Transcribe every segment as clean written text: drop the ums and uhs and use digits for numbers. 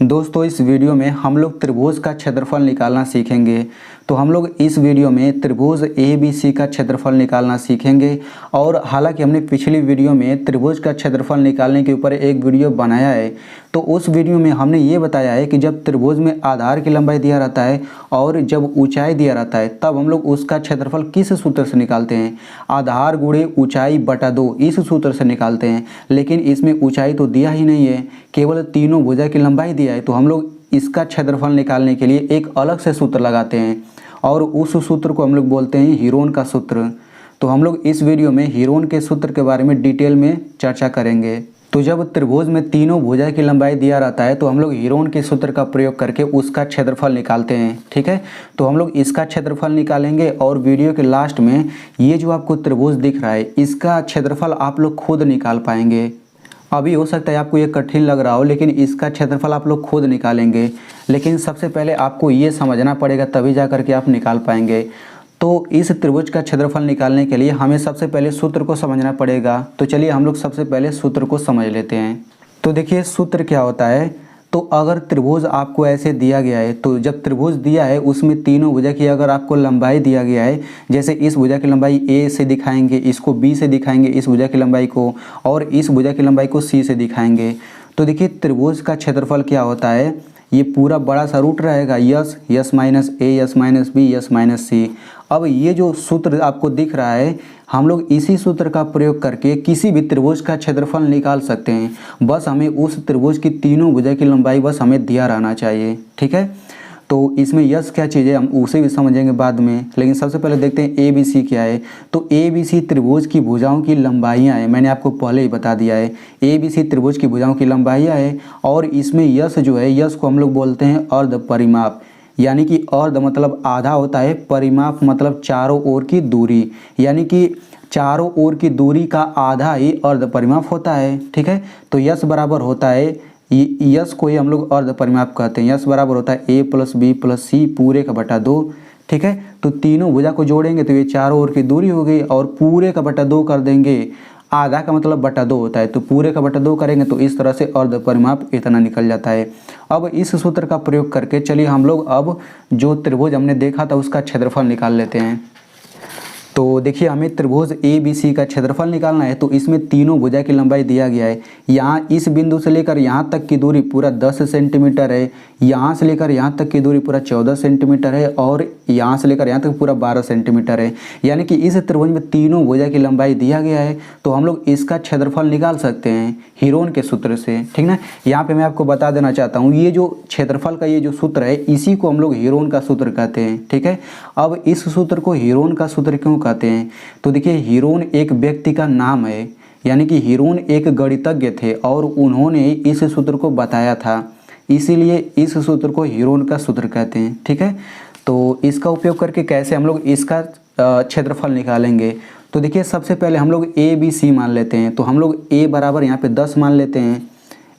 दोस्तों इस वीडियो में हम लोग त्रिभुज का क्षेत्रफल निकालना सीखेंगे। तो हम लोग इस वीडियो में त्रिभुज ABC का क्षेत्रफल निकालना सीखेंगे। और हालांकि हमने पिछली वीडियो में त्रिभुज का क्षेत्रफल निकालने के ऊपर एक वीडियो बनाया है, तो उस वीडियो में हमने ये बताया है कि जब त्रिभुज में आधार की लंबाई दिया रहता है और जब ऊंचाई दिया रहता है तब हम लोग उसका क्षेत्रफल किस सूत्र से निकालते हैं, आधार गुणे ऊंचाई बटा 2 इस सूत्र से निकालते हैं। लेकिन इसमें ऊंचाई तो दिया ही नहीं है, केवल तीनों भुजा की लंबाई दिया है। तो हम लोग इसका क्षेत्रफल निकालने के लिए एक अलग से सूत्र लगाते हैं और उस सूत्र को हम लोग बोलते हैं हीरोन का सूत्र। तो हम लोग इस वीडियो में हीरोन के सूत्र के बारे में डिटेल में चर्चा करेंगे। तो जब त्रिभुज में तीनों भुजा की लंबाई दिया रहता है तो हम लोग हीरोन के सूत्र का प्रयोग करके उसका क्षेत्रफल निकालते हैं। ठीक है, तो हम लोग इसका क्षेत्रफल निकालेंगे और वीडियो के लास्ट में ये जो आपको त्रिभुज दिख रहा है इसका क्षेत्रफल आप लोग खुद निकाल पाएंगे। अभी हो सकता है आपको ये कठिन लग रहा हो, लेकिन इसका क्षेत्रफल आप लोग खुद निकालेंगे। लेकिन सबसे पहले आपको ये समझना पड़ेगा, तभी जा करके आप निकाल पाएंगे। तो इस त्रिभुज का क्षेत्रफल निकालने के लिए हमें सबसे पहले सूत्र को समझना पड़ेगा। तो चलिए हम लोग सबसे पहले सूत्र को समझ लेते हैं। तो देखिए सूत्र क्या होता है। तो अगर त्रिभुज आपको ऐसे दिया गया है, तो जब त्रिभुज दिया है उसमें तीनों भुजा की अगर आपको लंबाई दिया गया है, जैसे इस भुजा की लंबाई A से दिखाएंगे, इसको B से दिखाएंगे इस भुजा की लंबाई को, और इस भुजा की लंबाई को C से दिखाएंगे। तो देखिए त्रिभुज का क्षेत्रफल क्या होता है, ये पूरा बड़ा सा रूट रहेगा S, S minus A, S minus B, S minus C. अब ये जो सूत्र आपको दिख रहा है, हम लोग इसी सूत्र का प्रयोग करके किसी भी त्रिभुज का क्षेत्रफल निकाल सकते हैं। बस हमें उस त्रिभुज की तीनों भुजा की लंबाई बस हमें दिया रहना चाहिए। ठीक है, तो इसमें यस क्या चीज़ है हम उसे भी समझेंगे बाद में, लेकिन सबसे पहले देखते हैं ABC क्या है। तो ABC त्रिभुज की भुजाओं की लंबाइयाँ हैं, मैंने आपको पहले ही बता दिया है। ABC त्रिभुज की भुजाओं की लंबाइयाँ है और इसमें यस जो है, यस को हम लोग बोलते हैं अर्ध परिमाप। यानी कि अर्ध मतलब आधा होता है, परिमाप मतलब चारों ओर की दूरी, यानी कि चारों ओर की दूरी का आधा ही अर्ध परिमाप होता है। ठीक है, तो यस बराबर होता है, यस को ही हम लोग अर्ध परिमाप कहते हैं। यस बराबर होता है A plus B plus C पूरे का बटा 2। ठीक है, तो तीनों भुजा को जोड़ेंगे तो ये चारों ओर की दूरी हो गई, और पूरे का बटा 2 कर देंगे। आधा का मतलब बटा 2 होता है, तो पूरे का बटा 2 करेंगे तो इस तरह से अर्ध परिमाप इतना निकल जाता है। अब इस सूत्र का प्रयोग करके चलिए हम लोग अब जो त्रिभुज हमने देखा था उसका क्षेत्रफल निकाल लेते हैं। तो देखिए हमें त्रिभुज ABC का क्षेत्रफल निकालना है। तो इसमें तीनों भुजा की लंबाई दिया गया है। यहाँ इस बिंदु से लेकर यहाँ तक की दूरी पूरा 10 सेंटीमीटर है, यहाँ से लेकर यहाँ तक की दूरी पूरा 14 सेंटीमीटर है, और यहाँ से लेकर यहाँ तक पूरा 12 सेंटीमीटर है। यानी कि इस त्रिभुज में तीनों भुजा की लंबाई दिया गया है, तो हम लोग इसका क्षेत्रफल निकाल सकते हैं हीरोन के सूत्र से। ठीक ना, यहाँ पे मैं आपको बता देना चाहता हूँ, ये जो क्षेत्रफल का ये जो सूत्र है इसी को हम लोग हीरोन का सूत्र कहते हैं। ठीक है, अब इस सूत्र को हीरोन का सूत्र क्यों कहते हैं, तो देखिए हीरोन एक व्यक्ति का नाम है, यानी कि हीरोन एक गणितज्ञ थे और उन्होंने इस सूत्र को बताया था, इसीलिए इस सूत्र को हीरोन का सूत्र कहते हैं। ठीक है, तो इसका उपयोग करके कैसे हम लोग इसका क्षेत्रफल निकालेंगे। तो देखिए सबसे पहले हम लोग ABC मान लेते हैं। तो हम लोग A बराबर यहाँ पे 10 मान लेते हैं,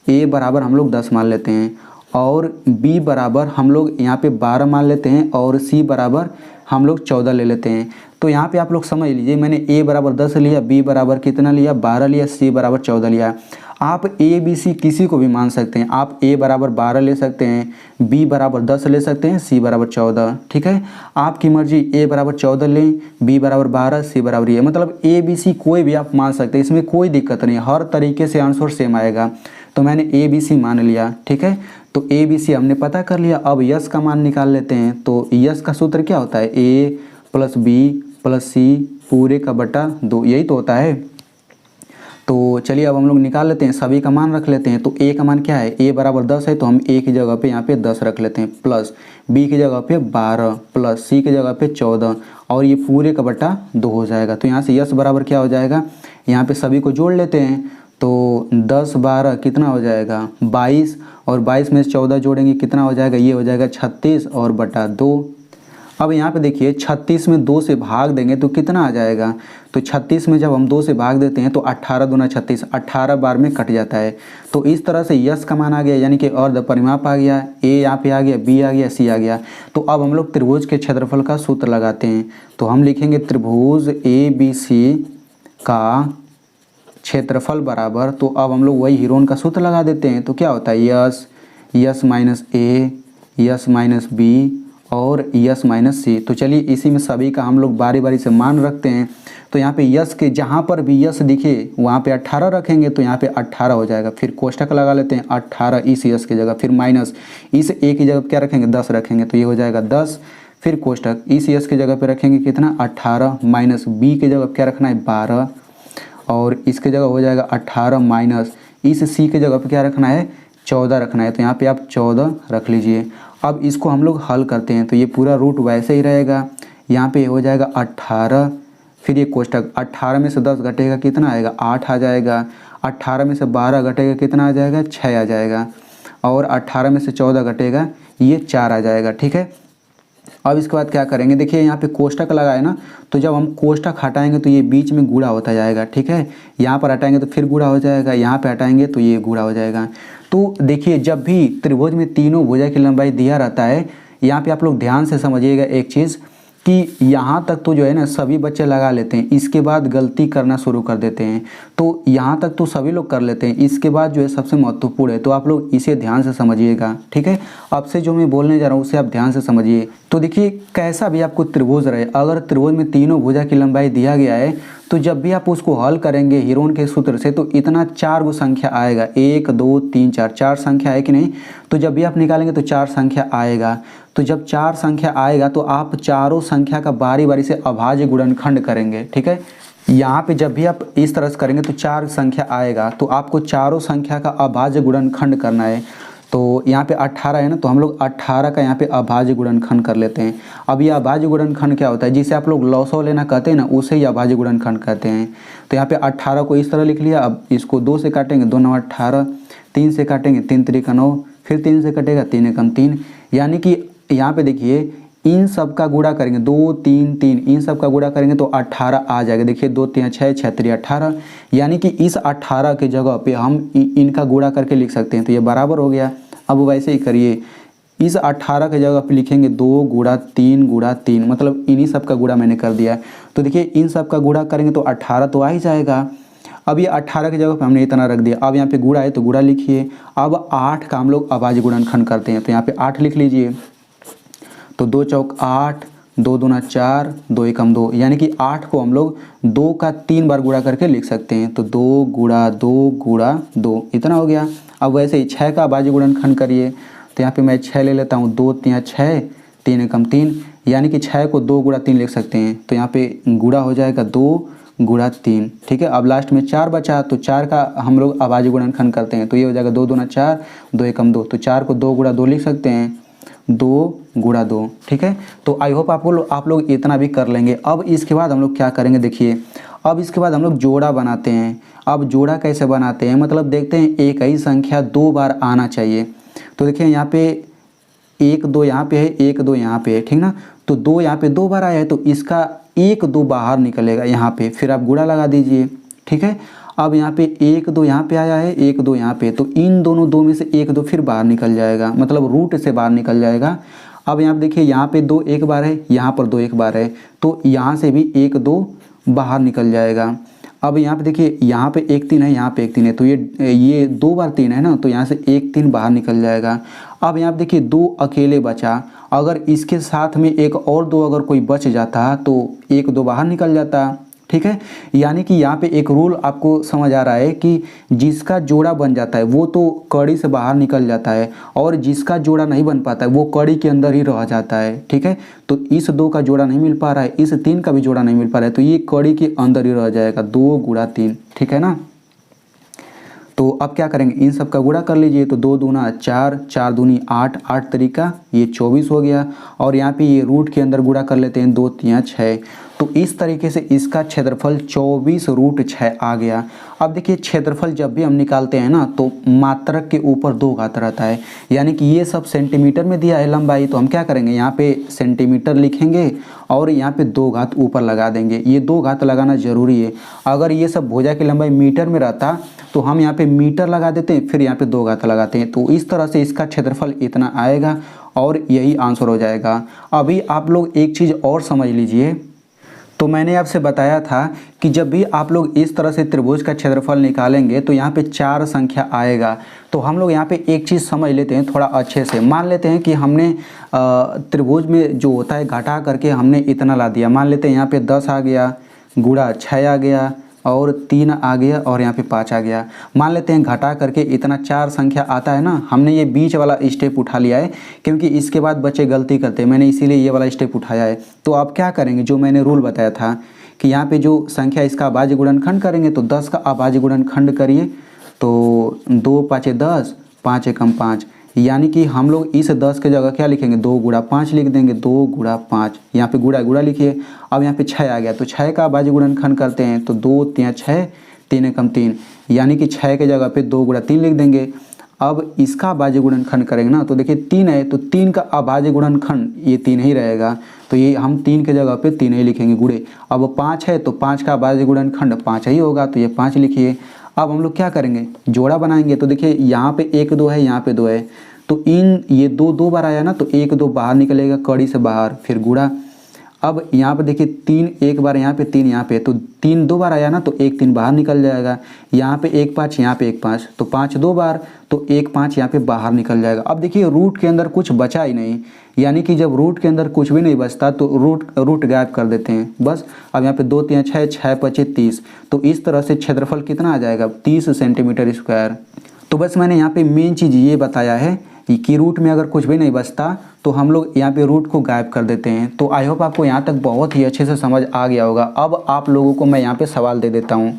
A बराबर हम लोग 10 मान लेते हैं, और B बराबर हम लोग यहाँ पे 12 मान लेते हैं, और C बराबर हम लोग 14 ले लेते हैं। तो यहाँ पे आप लोग समझ लीजिए, मैंने A बराबर 10 लिया, B बराबर कितना लिया 12 लिया, C बराबर 14 लिया। आप ABC किसी को भी मान सकते हैं, आप A बराबर 12 ले सकते हैं, B बराबर 10 ले सकते हैं, C बराबर 14। ठीक है, आपकी मर्जी, A बराबर 14 लें, B बराबर 12, C बराबर ये, मतलब ABC कोई भी आप मान सकते हैं, इसमें कोई दिक्कत नहीं, हर तरीके से आंसर सेम आएगा। तो मैंने ABC मान लिया। ठीक है, तो ABC हमने पता कर लिया। अब यस का मान निकाल लेते हैं। तो यस का सूत्र क्या होता है, A plus B plus C पूरे का बटा 2, यही तो होता है। तो चलिए अब हम लोग निकाल लेते हैं, सभी का मान रख लेते हैं। तो A का मान क्या है, A बराबर 10 है, तो हम A की जगह पे यहाँ पे 10 रख लेते हैं, प्लस B की जगह पे 12 प्लस C की जगह पे 14, और ये पूरे का बटा 2 हो जाएगा। तो यहाँ से यस बराबर क्या हो जाएगा, यहाँ पे सभी को जोड़ लेते हैं। तो 10 12 कितना हो जाएगा 22, और 22 में 14 जोड़ेंगे कितना हो जाएगा, ये हो जाएगा 36 और बटा 2। अब यहाँ पे देखिए 36 में 2 से भाग देंगे तो कितना आ जाएगा, तो 36 में जब हम 2 से भाग देते हैं तो 18 दूना 36, 18 बार में कट जाता है। तो इस तरह से यस का मान आ गया, यानी कि अर्ध परिमाप आ गया, A यहाँ पे आ गया, B आ गया, C आ गया। तो अब हम लोग त्रिभुज के क्षेत्रफल का सूत्र लगाते हैं। तो हम लिखेंगे त्रिभुज ABC का क्षेत्रफल बराबर, तो अब हम लोग वही हीरोन का सूत्र लगा देते हैं। तो क्या होता है, yes S minus A, S minus B और यस माइनस सी। तो चलिए इसी में सभी का हम लोग बारी बारी से मान रखते हैं। तो यहाँ पे यस के जहाँ पर भी यस दिखे वहाँ पे 18 रखेंगे, तो यहाँ पे 18 हो जाएगा। फिर कोष्टक लगा लेते हैं 18 इस यस की जगह, फिर माइनस इस ए की जगह क्या रखेंगे 10 रखेंगे, तो ये हो जाएगा 10। फिर कोष्टक इस यस की जगह पे रखेंगे कितना 18, माइनस बी की जगह क्या रखना है 12 और इसके जगह हो जाएगा 18 माइनस इस सी की जगह पे क्या रखना है 14 रखना है, तो यहाँ पे आप 14 रख लीजिए। अब इसको हम लोग हल करते हैं तो ये पूरा रूट वैसे ही रहेगा, यहाँ पे हो जाएगा 18, फिर ये कोष्टक 18 में से 10 घटेगा कितना आएगा 8 आ जाएगा, 18 में से 12 घटेगा कितना आ जाएगा 6 आ जाएगा और 18 में से 14 घटेगा ये 4 आ जाएगा। ठीक है, अब इसके बाद क्या करेंगे, देखिए यहाँ पे कोष्टक लगा है ना, तो जब हम कोष्टक हटाएंगे तो ये बीच में गुणा होता जाएगा। ठीक है, यहाँ पर हटाएंगे तो फिर गुणा हो जाएगा, यहाँ पे हटाएंगे तो ये गुणा हो जाएगा। तो देखिए जब भी त्रिभुज में तीनों भुजा की लंबाई दिया रहता है, यहाँ पे आप लोग ध्यान से समझिएगा एक चीज़ कि यहाँ तक तो जो है ना सभी बच्चे लगा लेते हैं, इसके बाद गलती करना शुरू कर देते हैं। तो यहाँ तक तो सभी लोग कर लेते हैं, इसके बाद जो है सबसे महत्वपूर्ण है, तो आप लोग इसे ध्यान से समझिएगा। ठीक है, अब से जो मैं बोलने जा रहा हूँ उसे आप ध्यान से समझिए। तो देखिए कैसा भी आपको त्रिभुज रहे, अगर त्रिभुज में तीनों भुजा की लंबाई दिया गया है तो जब भी आप उसको हल करेंगे हीरोन के सूत्र से तो इतना 4 गो संख्या आएगा, 1 2 3 4, 4 संख्या है कि नहीं। तो जब भी आप निकालेंगे तो 4 संख्या आएगा, तो जब 4 संख्या आएगा तो आप चारों संख्या का बारी बारी से अभाज्य गुणनखंड करेंगे। ठीक है, यहाँ पे जब भी आप इस तरह से करेंगे तो 4 संख्या आएगा, तो आपको चारों संख्या का अभाज्य गुणनखंड करना है। तो यहाँ पे 18 है ना, तो हम लोग 18 का यहाँ पे अभाज्य गुणनखंड कर लेते हैं। अब ये अभाज्य गुणनखंड क्या होता है, जिसे आप लोग लॉसव लेना कहते हैं ना, उसे ही अभाज्य गुणनखंड कहते हैं। तो यहाँ पे 18 को इस तरह लिख लिया। अब इसको 2 से काटेंगे 2 9 18, 3 से काटेंगे 3 3 9, फिर 3 से कटेगा 3 1 3, यानी कि यहाँ पे देखिए इन सब का गुणा करेंगे 2 3 3, इन सब का गुणा करेंगे तो 18 आ जाएगा। देखिए 2 3 6 6 3 18, यानी कि इस 18 के जगह पे हम इनका गुणा करके लिख सकते हैं, तो ये बराबर हो गया। अब वैसे ही करिए, इस 18 के जगह पे लिखेंगे 2 गुणा 3 गुणा 3, मतलब इन्हीं सब का गुणा मैंने कर दिया। तो देखिए इन सब का गुणा करेंगे तो 18 तो आ ही जाएगा। अब ये 18 की जगह पे हमने इतना रख दिया। अब यहाँ पे गुणा है तो गुणा लिखिए। अब 8 का हम लोग अभाज्य गुणनखंड करते हैं, तो यहाँ पे 8 लिख लीजिए। तो 2 चौक 8, 2 दूना 4, 2 एकम 2, यानी कि 8 को हम लोग 2 का 3 बार गुणा करके लिख सकते हैं। तो 2 गुणा 2 गुणा 2 इतना हो गया। अब वैसे ही 6 का अभाज्य गुणनखंड करिए, तो यहाँ पे मैं 6 ले लेता हूँ। 2 3 6, 3 एकम 3, यानी कि 6 को 2 गुणा 3 लिख सकते हैं। तो यहाँ पे गुणा हो जाएगा 2 गुणा 3। ठीक है, अब लास्ट में 4 बचा, तो 4 का हम लोग अभाज्य गुणनखंड करते हैं, तो ये हो जाएगा 2 दूना 4, 2 एकम 2, तो 4 को 2 गुणा 2 लिख सकते हैं, 2 गुणा 2। ठीक है, तो आई होप आप लोग इतना भी कर लेंगे। अब इसके बाद हम लोग क्या करेंगे, देखिए अब इसके बाद हम लोग जोड़ा बनाते हैं। अब जोड़ा कैसे बनाते हैं, मतलब देखते हैं एक ही संख्या 2 बार आना चाहिए। तो देखिए यहाँ पे 1 2 यहाँ पे है, 1 2 यहाँ पे है, ठीक ना। तो 2 यहाँ पे 2 बार आया है, तो इसका 1 2 बाहर निकलेगा यहाँ पे, फिर आप गुणा लगा दीजिए। ठीक है, अब यहाँ पे 1 2 यहाँ पे आया है, 1 2 यहाँ पे, तो इन दोनों 2 में से 1 2 फिर बाहर निकल जाएगा, मतलब रूट से बाहर निकल जाएगा। अब यहाँ पे देखिए यहाँ पे 2 एक बार है, यहाँ पर 2 एक बार है, तो यहाँ से भी 1 2 बाहर निकल जाएगा। अब यहाँ पे देखिए यहाँ पे 1 3 है, यहाँ पे 1 3 है, तो ये 2 बार 3 है ना, तो यहाँ से 1 3 बाहर निकल जाएगा। अब यहाँ पे देखिए 2 अकेले बचा, अगर इसके साथ में एक और 2 अगर कोई बच जाता तो 1 2 बाहर निकल जाता। ठीक है, यानी कि यहाँ पे एक रूल आपको समझ आ रहा है कि जिसका जोड़ा बन जाता है वो तो कड़ी से बाहर निकल जाता है, और जिसका जोड़ा नहीं बन पाता है वो कड़ी के अंदर ही रह जाता है। ठीक है, तो इस 2 का जोड़ा नहीं मिल पा रहा है, इस 3 का भी जोड़ा नहीं मिल पा रहा है, तो ये कड़ी के अंदर ही रह जाएगा, 2 गुणा 3। ठीक है ना, तो अब क्या करेंगे, इन सब का गुणा कर लीजिए। तो 2 दूना 4, 4 दूनी 8, 8 तरीका ये 24 हो गया। और यहाँ पे ये रूट के अंदर गुणा कर लेते हैं, 2 3 6, तो इस तरीके से इसका क्षेत्रफल 24 रूट 6 आ गया। अब देखिए क्षेत्रफल जब भी हम निकालते हैं ना तो मात्रक के ऊपर 2 घात रहता है, यानी कि ये सब सेंटीमीटर में दिया है लंबाई, तो हम क्या करेंगे यहाँ पे सेंटीमीटर लिखेंगे और यहाँ पे 2 घात ऊपर लगा देंगे। ये 2 घात लगाना जरूरी है। अगर ये सब भुजा की लंबाई मीटर में रहता तो हम यहाँ पे मीटर लगा देते हैं, फिर यहाँ पे 2 घात लगाते हैं, तो इस तरह से इसका क्षेत्रफल इतना आएगा और यही आंसर हो जाएगा। अभी आप लोग एक चीज़ और समझ लीजिए, तो मैंने आपसे बताया था कि जब भी आप लोग इस तरह से त्रिभुज का क्षेत्रफल निकालेंगे तो यहाँ पे 4 संख्या आएगा। तो हम लोग यहाँ पे एक चीज़ समझ लेते हैं थोड़ा अच्छे से। मान लेते हैं कि हमने त्रिभुज में जो होता है घटा करके हमने इतना ला दिया। मान लेते हैं यहाँ पे 10 आ गया, गुणा 6 आ गया और 3 आ गया और यहाँ पे 5 आ गया। मान लेते हैं घटा करके इतना 4 संख्या आता है ना, हमने ये बीच वाला स्टेप उठा लिया है क्योंकि इसके बाद बच्चे गलती करते हैं, मैंने इसीलिए ये वाला स्टेप उठाया है। तो आप क्या करेंगे, जो मैंने रूल बताया था कि यहाँ पे जो संख्या इसका अभाज्य गुणनखंड करेंगे तो 10 का अभाज्य गुणनखंड करिए तो 2 5 10, 5 एकम 5, यानी कि हम लोग इस 10 के जगह क्या लिखेंगे 2 गुणा 5 लिख देंगे। 2 गुणा 5, यहाँ पे गुणा गुणा लिखिए। अब यहाँ पे 6 आ गया तो 6 का अभाज्य गुणनखंड करते हैं तो 2 3 6, 3 एकम 3, यानी कि 6 के जगह पे 2 गुणा 3 लिख देंगे। अब इसका अभाज्य गुणनखंड करेंगे ना तो देखिए 3 है तो 3 का अभाज्य गुणनखंड ये 3 ही रहेगा, तो ये हम 3 के जगह पे 3 ही लिखेंगे गुणे। अब 5 है तो 5 का अभाज्य गुणनखंड 5 ही होगा, तो ये 5 लिखिए। अब हम लोग क्या करेंगे, जोड़ा बनाएंगे। तो देखिए यहाँ पे 1 2 है, यहाँ पे 2 है, तो इन ये 2 2 बार आया ना तो 1 2 बाहर निकलेगा कड़ी से बाहर, फिर गुणा। अब यहाँ पे देखिए 3 एक बार, यहाँ पे 3 यहाँ पे, तो 3 2 बार आया ना तो 1 3 बाहर निकल जाएगा। यहाँ पे 1 5, यहाँ पे 1 5, तो 5 2 बार तो 1 5 यहाँ पे बाहर निकल जाएगा। अब देखिए रूट के अंदर कुछ बचा ही नहीं, यानी कि जब रूट के अंदर कुछ भी नहीं बचता तो रूट गायब कर देते हैं बस। अब यहाँ पे 2 3 6, 6 5 30, तो इस तरह से क्षेत्रफल कितना आ जाएगा 30 सेंटीमीटर स्क्वायर। तो बस मैंने यहाँ पे मेन चीज़ ये बताया है कि रूट में अगर कुछ भी नहीं बचता तो हम लोग यहाँ पे रूट को गायब कर देते हैं। तो आई होप आपको यहाँ तक बहुत ही अच्छे से समझ आ गया होगा। अब आप लोगों को मैं यहाँ पे सवाल दे देता हूँ,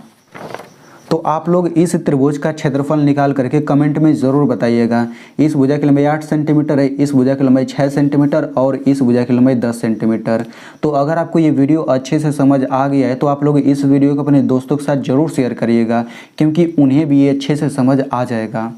तो आप लोग इस त्रिभुज का क्षेत्रफल निकाल करके कमेंट में ज़रूर बताइएगा। इस भुजा की लंबाई 8 सेंटीमीटर है, इस भुजा की लंबाई 6 सेंटीमीटर और इस भुजा की लंबाई 10 सेंटीमीटर। तो अगर आपको ये वीडियो अच्छे से समझ आ गया है तो आप लोग इस वीडियो को अपने दोस्तों के साथ ज़रूर शेयर करिएगा, क्योंकि उन्हें भी ये अच्छे से समझ आ जाएगा।